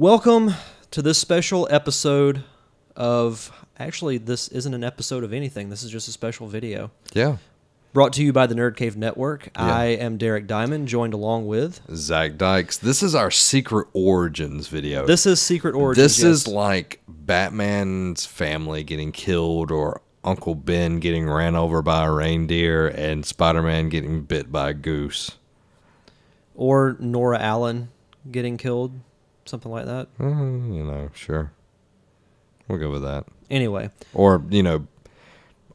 Welcome to this special episode of... Actually, this isn't an episode of anything. This is just a special video. Yeah. Brought to you by the Nerd Cave Network. Yeah. I am Derek Diamond, joined along with... Zach Dykes. This is our Secret Origins video. This is Secret Origins, This is like Batman's family getting killed, or Uncle Ben getting ran over by a reindeer, and Spider-Man getting bit by a goose. Or Nora Allen getting killed. Something like that. Sure. We'll go with that. Anyway. Or,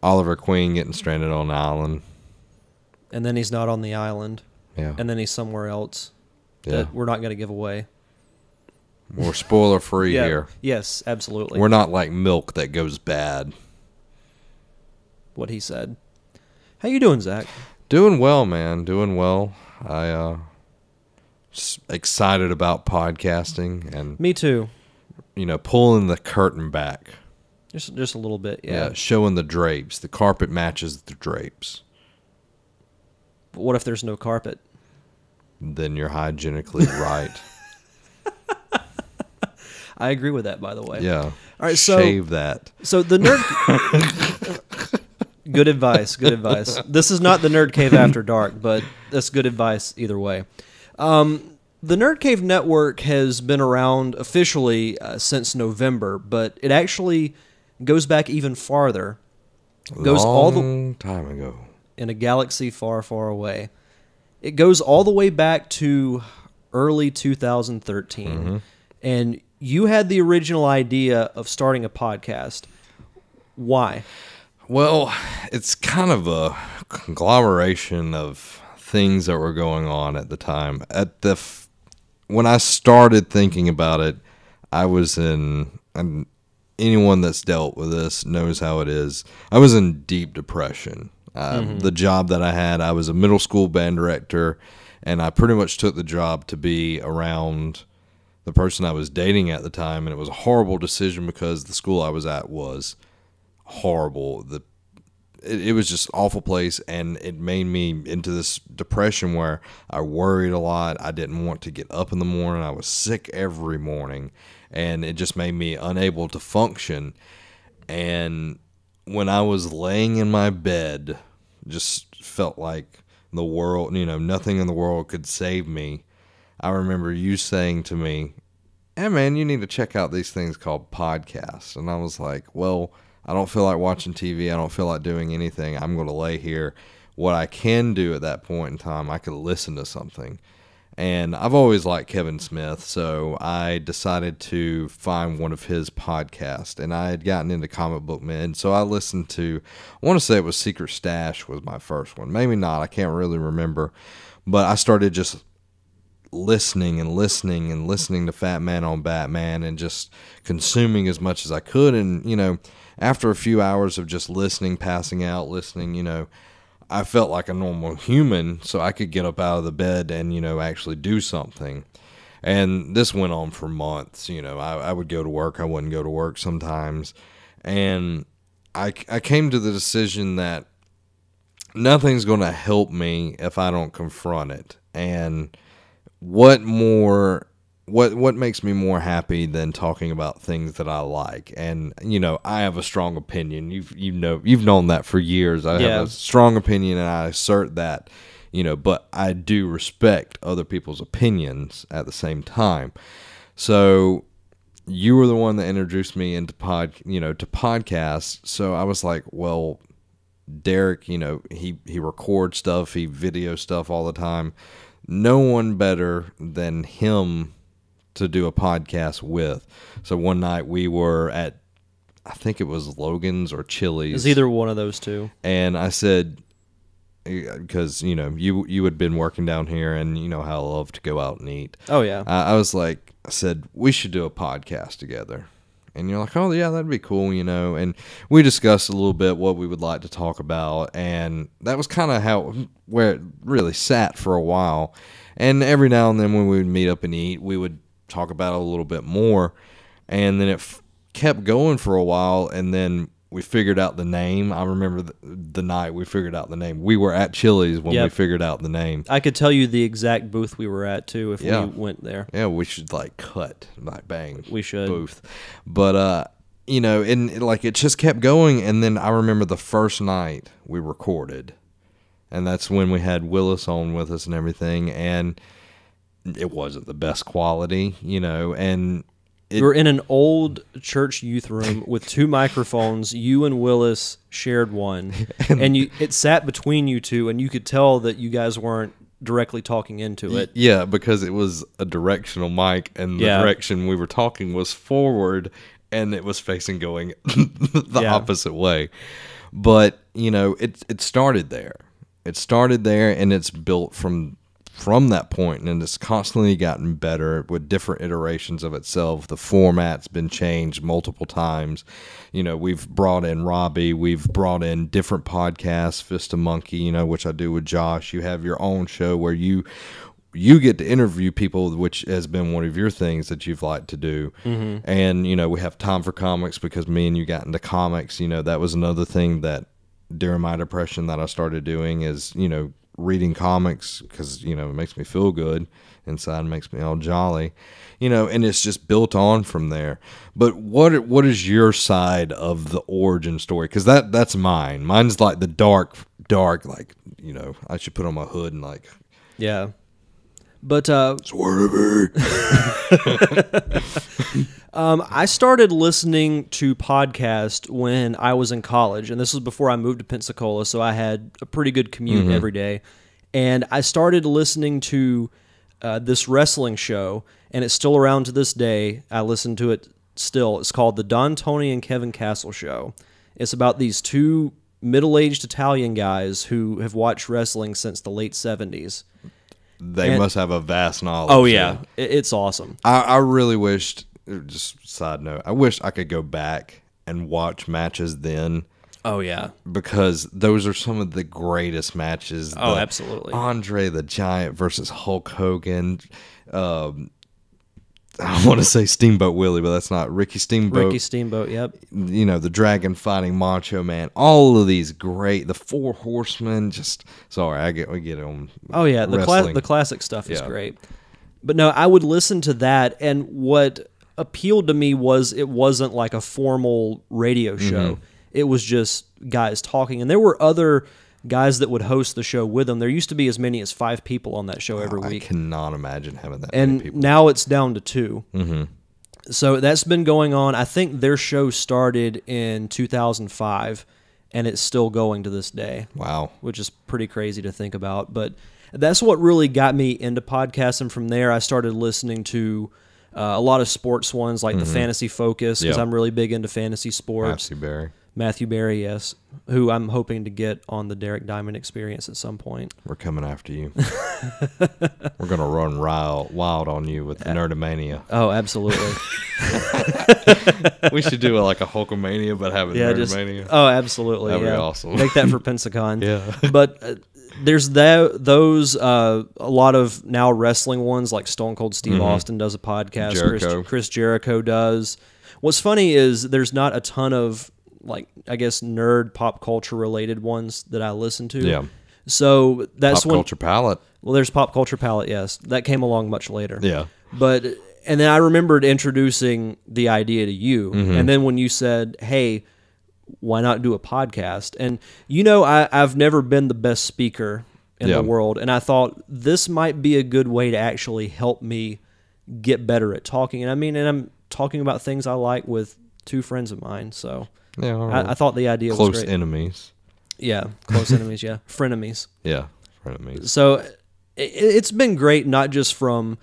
Oliver Queen getting stranded on an island. And then he's not on the island. Yeah. And then he's somewhere else Yeah. that we're not going to give away. We're spoiler-free here. Yes, absolutely. We're not like milk that goes bad. What he said. How you doing, Zach? Doing well, man. Doing well. Excited about podcasting and Me too. Pulling the curtain back. Just a little bit, yeah. Showing the drapes. The carpet matches the drapes. But what if there's no carpet? Then you're hygienically right. I agree with that, by the way. Yeah. All right, shave that. So the nerd. Good advice. Good advice. This is not the Nerd Cave After Dark, but that's good advice either way. The Nerd Cave Network has been around officially since November, but it actually goes back even farther. Goes all the time ago. In a galaxy far, far away. It goes all the way back to early 2013. Mm-hmm. And you had the original idea of starting a podcast. Why? Well, it's kind of a conglomeration of things that were going on at the time. When I started thinking about it, I was in, and anyone that's dealt with this knows how it is, I was in deep depression. The job that I had, I was a middle school band director, and I pretty much took the job to be around the person I was dating at the time, and it was a horrible decision because the school I was at was horrible. It was just an awful place, and it made me into this depression where I worried a lot. I didn't want to get up in the morning. I was sick every morning, and it just made me unable to function. And when I was laying in my bed, just felt like the world, nothing in the world could save me. I remember you saying to me, "Hey man, you need to check out these things called podcasts." And I was like, well, I don't feel like watching TV. I don't feel like doing anything. I'm going to lay here. What I can do at that point in time, I could listen to something. And I've always liked Kevin Smith, so I decided to find one of his podcasts. And I had gotten into comic book men, so I listened to, I want to say it was Secret Stash was my first one. Maybe not. I can't really remember. But I started just listening to Fat Man on Batman and just consuming as much as I could. And, after a few hours of just listening, passing out, listening, I felt like a normal human, so I could get up out of the bed and, actually do something. And this went on for months. I would go to work. I wouldn't go to work sometimes. And I came to the decision that nothing's going to help me if I don't confront it. And what makes me more happy than talking about things that I like? And I have a strong opinion. You've known that for years. I have a strong opinion, and I assert that. But I do respect other people's opinions at the same time. So you were the one that introduced me into to podcasts. So I was like, well, Derek, he records stuff, he video stuff all the time. No one better than him to do a podcast with. So one night we were at, I think it was Logan's or Chili's. It's either one of those two. And I said, because, you had been working down here, and you know how I love to go out and eat. Oh, yeah. I said, we should do a podcast together. And you're like, oh, yeah, that'd be cool, And we discussed a little bit what we would like to talk about. And that was kind of where it really sat for a while. And every now and then when we would meet up and eat, we would talk about it a little bit more. And then it kept going for a while. And then we figured out the name. I remember the night we figured out the name. We were at Chili's when we figured out the name. I could tell you the exact booth we were at too if we went there. Yeah, we should like cut, like bang. We should. Booth. But you know, and like it just kept going, and then I remember the first night we recorded. And that's when we had Willis on with us and everything, and it wasn't the best quality, you know, and we were in an old church youth room with 2 microphones. You and Willis shared one, and it sat between you two, and you could tell that you guys weren't directly talking into it. Yeah, because it was a directional mic, and the direction we were talking was forward, and it was facing going the opposite way. But, you know, it started there. It started there, and it's built from that point, and it's constantly gotten better with different iterations of itself. The format's been changed multiple times. You know, we've brought in Robbie. We've brought in different podcasts, Fist of Monkey, you know, which I do with Josh. You have your own show where you get to interview people, which has been one of your things that you've liked to do. Mm-hmm. And, you know, we have Time for Comics because me and you got into comics. You know, that was another thing that during my depression that I started doing is, you know, reading comics because, you know, it makes me feel good inside, makes me all jolly, you know, and it's just built on from there. But what is your side of the origin story? Because that's mine. Mine's like the dark, like, you know, I should put on my hood and like, yeah. But swear to me. I started listening to podcasts when I was in college, and this was before I moved to Pensacola, so I had a pretty good commute every day. And I started listening to this wrestling show, and it's still around to this day. I listen to it still. It's called the Don Tony and Kevin Castle Show. It's about these 2 middle-aged Italian guys who have watched wrestling since the late 70s. They must have a vast knowledge. Oh, yeah. It's awesome. I really wished, just side note, I wish I could go back and watch matches then. Oh, yeah. Because those are some of the greatest matches. Oh, absolutely. Andre the Giant versus Hulk Hogan. I want to say Steamboat Willie, but that's not. Ricky Steamboat, yep. You know, the Dragon fighting Macho Man. All of these great. The 4 Horsemen. Just sorry, we get on. Oh yeah, the classic stuff is great. But no, I would listen to that, and what appealed to me was it wasn't like a formal radio show. Mm-hmm. It was just guys talking, and there were other guys that would host the show with them. There used to be as many as 5 people on that show every week. I cannot imagine having that many people. And now it's down to 2. Mm-hmm. So that's been going on. I think their show started in 2005, and it's still going to this day. Wow. Which is pretty crazy to think about. But that's what really got me into podcasting. From there, I started listening to a lot of sports ones, like the Fantasy Focus, because I'm really big into fantasy sports. Matthew Berry, yes, who I'm hoping to get on the Derek Diamond Experience at some point. We're coming after you. We're going to run wild on you with Nerdomania. Oh, absolutely. We should do like a Hulkamania, but have it Nerdomania. Oh, absolutely. That'd be awesome. Make that for Pensacon. Yeah. But there's those, a lot of now wrestling ones, like Stone Cold Steve Austin does a podcast. Chris Jericho does. What's funny is there's not a ton of, like, I guess, nerd pop culture related ones that I listen to. Yeah. So that's Pop Culture Palette. Well, there's Pop Culture Palette, yes. That came along much later. Yeah. And then I remembered introducing the idea to you. And then when you said, hey, why not do a podcast? And, you know, I've never been the best speaker in the world. And I thought this might be a good way to actually help me get better at talking. And I mean, and I'm talking about things I like with 2 friends of mine. So yeah, I thought the idea was great. Close enemies. Yeah, close enemies, yeah. Frenemies. Yeah, frenemies. So it's been great, not just from,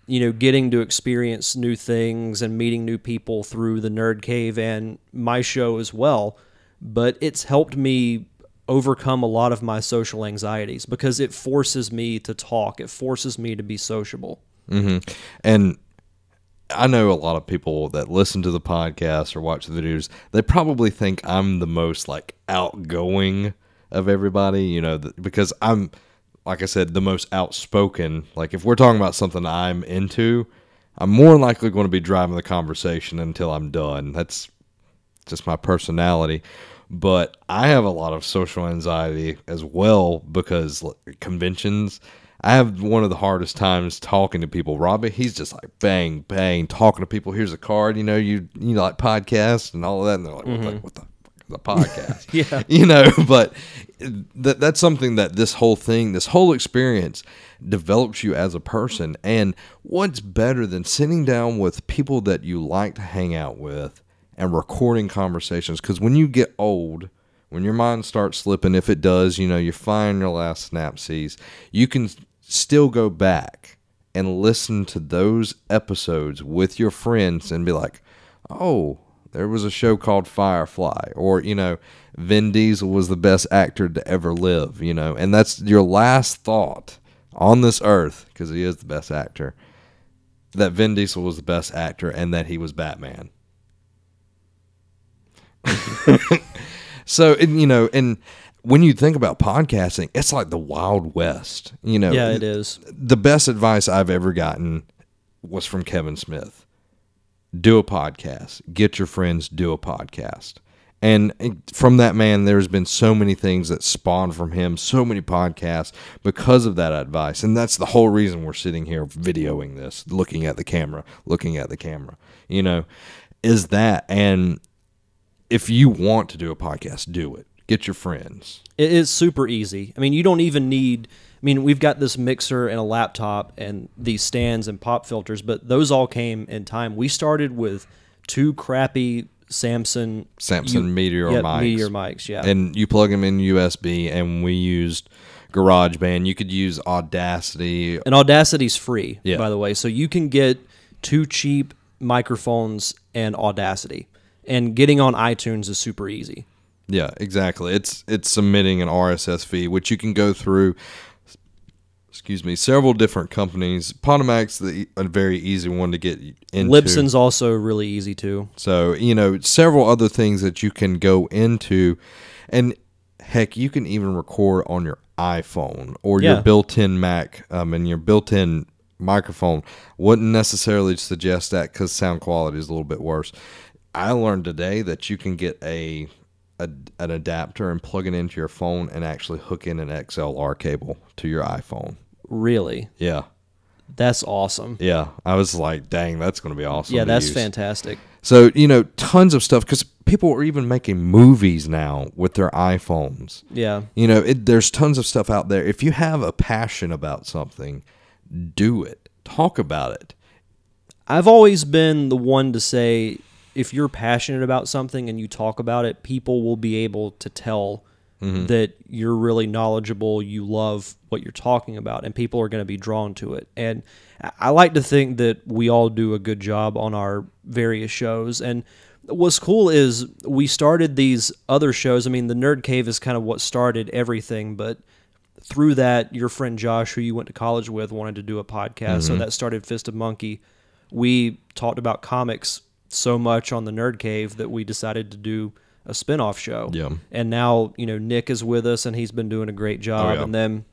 you know, getting to experience new things and meeting new people through the Nerd Cave and my show as well, but it's helped me overcome a lot of my social anxieties because it forces me to talk. It forces me to be sociable. And I know a lot of people that listen to the podcast or watch the videos, they probably think I'm the most like outgoing of everybody, you know, because I'm, like I said, the most outspoken. Like if we're talking about something I'm into, I'm more likely going to be driving the conversation until I'm done. That's just my personality. But I have a lot of social anxiety as well because conventions, I have one of the hardest times talking to people. Robbie, he's just like bang, bang, talking to people. Here's a card, you like podcasts and all of that. And they're like, what the fuck is a podcast? Yeah. But that's something that this whole experience develops you as a person. And what's better than sitting down with people that you like to hang out with and recording conversations? Because when you get old, when your mind starts slipping, if it does, you're firing your last snapsies, you can still go back and listen to those episodes with your friends and be like, oh, there was a show called Firefly, or, Vin Diesel was the best actor to ever live, and that's your last thought on this earth, because he is the best actor, that Vin Diesel was the best actor and that he was Batman. So, and when you think about podcasting, it's like the Wild West. Yeah, it is. The best advice I've ever gotten was from Kevin Smith. Do a podcast. Get your friends, do a podcast. And from that man, there's been so many things that spawned from him, so many podcasts because of that advice. And that's the whole reason we're sitting here videoing this, looking at the camera, is that. And if you want to do a podcast, do it. Get your friends. It is super easy. I mean, you don't even need... we've got this mixer and a laptop and these stands and pop filters, but those all came in time. We started with 2 crappy Samsung Meteor mics. Meteor mics, yeah. And you plug them in USB, and we used GarageBand. You could use Audacity. And Audacity's free, Yeah. by the way. So you can get 2 cheap microphones and Audacity. And getting on iTunes is super easy. Yeah, exactly. It's submitting an RSS feed, which you can go through, several different companies. Potomac's a very easy one to get into. Libsyn's also really easy too. So, several other things that you can go into. And heck, you can even record on your iPhone or your built-in Mac and your built-in microphone. Wouldn't necessarily suggest that because sound quality is a little bit worse. I learned today that you can get an adapter and plug it into your phone and actually hook in an XLR cable to your iPhone. Really? Yeah. That's awesome. Yeah. I was like, dang, that's going to be awesome. Yeah, that's fantastic. So, tons of stuff, because people are even making movies now with their iPhones. Yeah. There's tons of stuff out there. If you have a passion about something, do it. Talk about it. I've always been the one to say, if you're passionate about something and you talk about it, people will be able to tell that you're really knowledgeable, you love what you're talking about, and people are going to be drawn to it. And I like to think that we all do a good job on our various shows. And what's cool is we started these other shows. The Nerd Cave is kind of what started everything, but through that, your friend Josh, who you went to college with, wanted to do a podcast, so that started Fist of Monkey. We talked about comics so much on the Nerd Cave that we decided to do a spinoff show. Yeah. And now, Nick is with us, and he's been doing a great job. yeah. And then,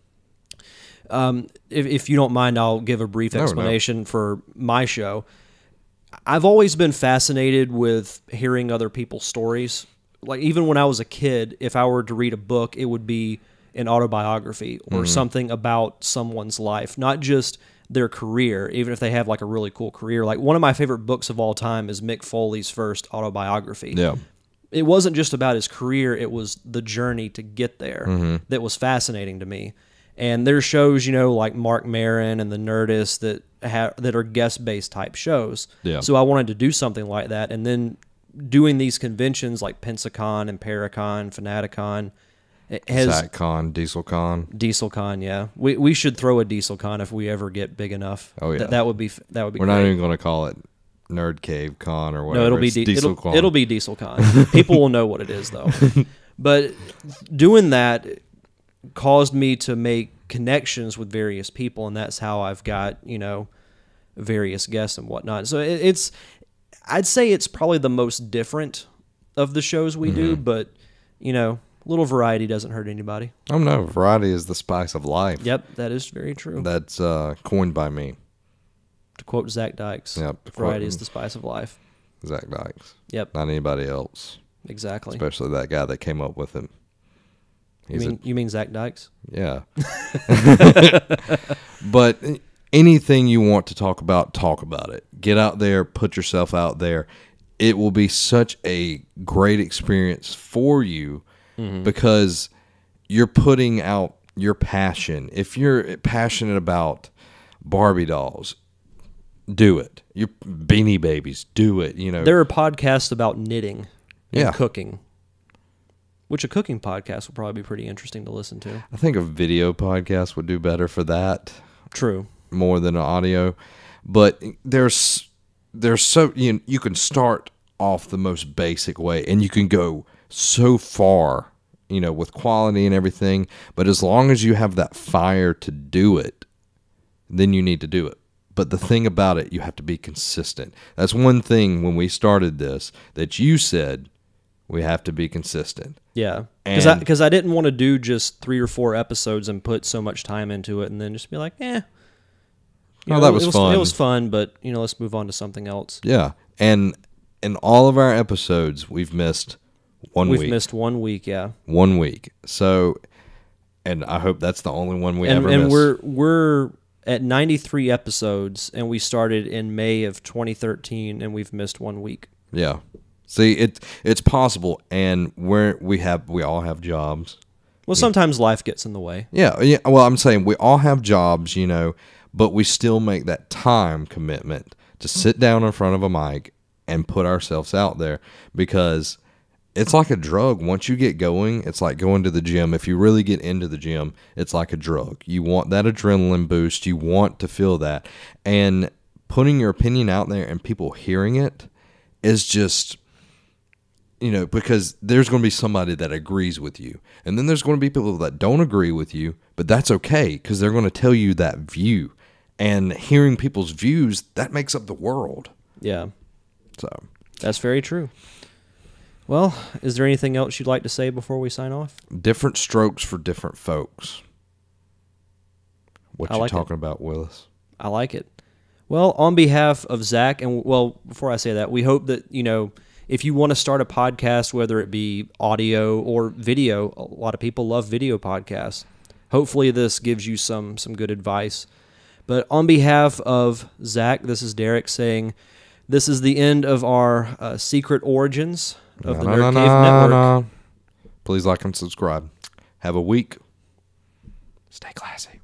if you don't mind, I'll give a brief explanation for my show. I've always been fascinated with hearing other people's stories. Like, even when I was a kid, if I were to read a book, it would be an autobiography or something about someone's life, not just their career, even if they have like a really cool career. Like, one of my favorite books of all time is Mick Foley's first autobiography. Yeah. It wasn't just about his career, it was the journey to get there that was fascinating to me. And there's shows, like Mark Maron and The Nerdist that are guest-based type shows. Yeah. So I wanted to do something like that. And then doing these conventions like Pensacon and Paracon, Fanaticon, ZachCon, DieselCon, yeah. We should throw a DieselCon if we ever get big enough. Oh yeah, that would be We're great. not even going to call it Nerd Cave Con or whatever. No, it'll be DieselCon. It'll be DieselCon. People will know what it is though. But doing that caused me to make connections with various people, and that's how I've got various guests and whatnot. So I'd say it's probably the most different of the shows we do, but little variety doesn't hurt anybody. Oh no, variety is the spice of life. Yep, that is very true. That's coined by me. To quote Zach Dykes, Yep, variety is the spice of life. Zach Dykes. Yep. Not anybody else. Exactly. Especially that guy that came up with him. You mean Zach Dykes? Yeah. But anything you want to talk about it. Get out there, put yourself out there. It will be such a great experience for you because you're putting out your passion. If you're passionate about Barbie dolls, do it. Your Beanie Babies, do it. There are podcasts about knitting and Yeah. cooking, which a cooking podcast would probably be pretty interesting to listen to. I think a video podcast would do better for that. True. More than an audio. But there's so you can start off the most basic way and you can go so far, with quality and everything. But as long as you have that fire to do it, then you need to do it. But the thing about it, you have to be consistent. That's one thing when we started this that you said we have to be consistent. Yeah, And- because I didn't want to do just 3 or 4 episodes and put so much time into it and then just be like, that was fun. It was fun, but let's move on to something else. Yeah. And in all of our episodes, we've missed 1 week. We've missed 1 week, yeah. 1 week. So, and I hope that's the only one we ever And miss. we're at 93 episodes, and we started in May of 2013, and we've missed 1 week. Yeah. See, it's possible, and we all have jobs. Well, sometimes life gets in the way. Yeah. Well, I'm saying we all have jobs, but we still make that time commitment to sit down in front of a mic and put ourselves out there because it's like a drug. Once you get going, it's like going to the gym. If you really get into the gym, it's like a drug. You want that adrenaline boost. You want to feel that. And putting your opinion out there and people hearing it is just, because there's going to be somebody that agrees with you. And then there's going to be people that don't agree with you, but that's okay because they're going to tell you that view. And hearing people's views, that makes up the world. Yeah. So That's very true. Well, is there anything else you'd like to say before we sign off? different strokes for different folks. What I you like talking about, Willis? I like it. Well, on behalf of Zach, and before I say that, we hope that, if you want to start a podcast, whether it be audio or video, a lot of people love video podcasts. Hopefully this gives you some good advice. But on behalf of Zach, this is Derek saying this is the end of our secret origins of the Nerd Cave Network. Please like and subscribe. Have a week. Stay classy.